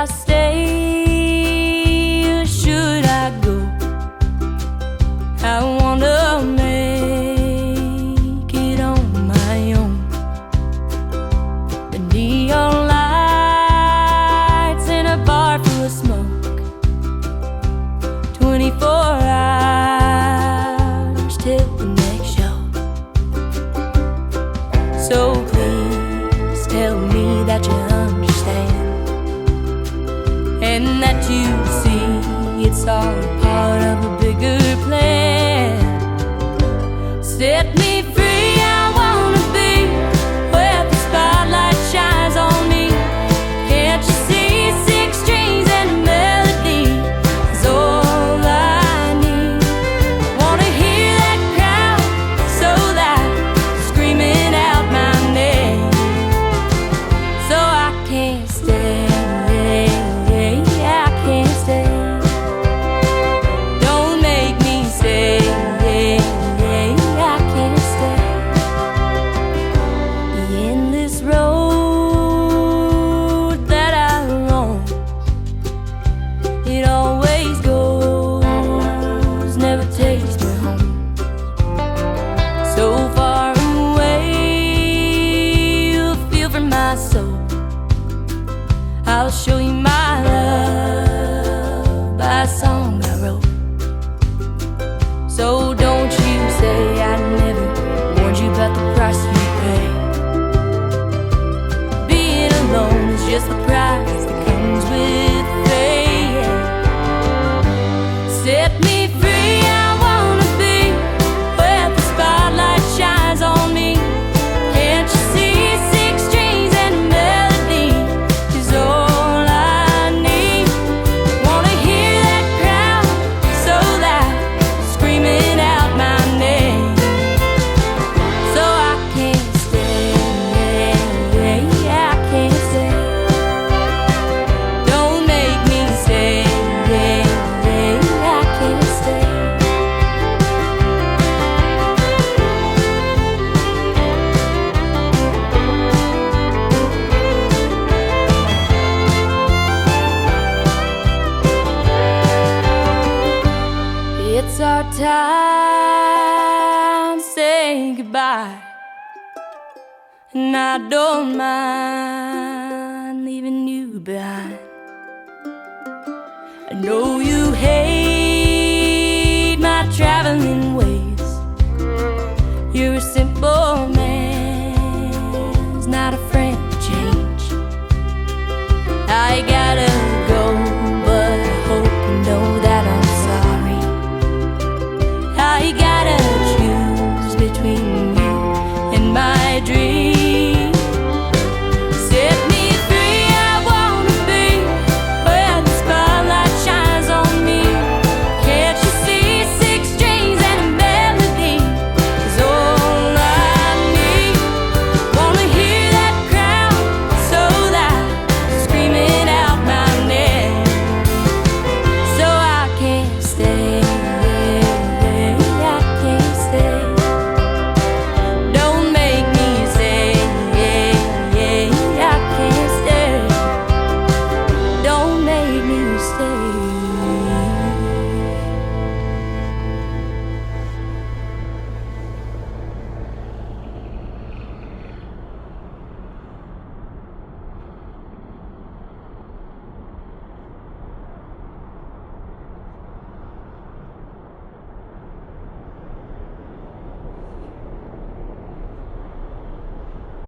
I stay or should I go? I wanna make it on my own. The neon lights in a bar full of smoke, 24 hours till the next show. So please tell me that you understand, and that you see it's all part of a bigger plan. Set me free, I wanna be where the spotlight shines on me. Can't you see 6 strings and a melody is all I need? Wanna hear that crowd so loud, screaming out my name. So I can't stay, I can't stay. Don't make me say, I can't stay. The endless road that I roam, it always goes, never takes me home. So far away, you'll feel from my soul. I'll show you my love by a song I wrote. So don't you say I never warned you about the price you pay. Being alone is just the price that comes with fame. Set me free, I wanna be where the spotlight shines on me. Can't you see 6 strings and a melody is all I need? Wanna hear that crowd so loud, screaming out my name. So I can't stay, I can't stay. Don't make me say, I can't stay. It's our time saying goodbye, and I don't mind leaving you behind. I know you hate my traveling ways. You're a simple man, not a friend.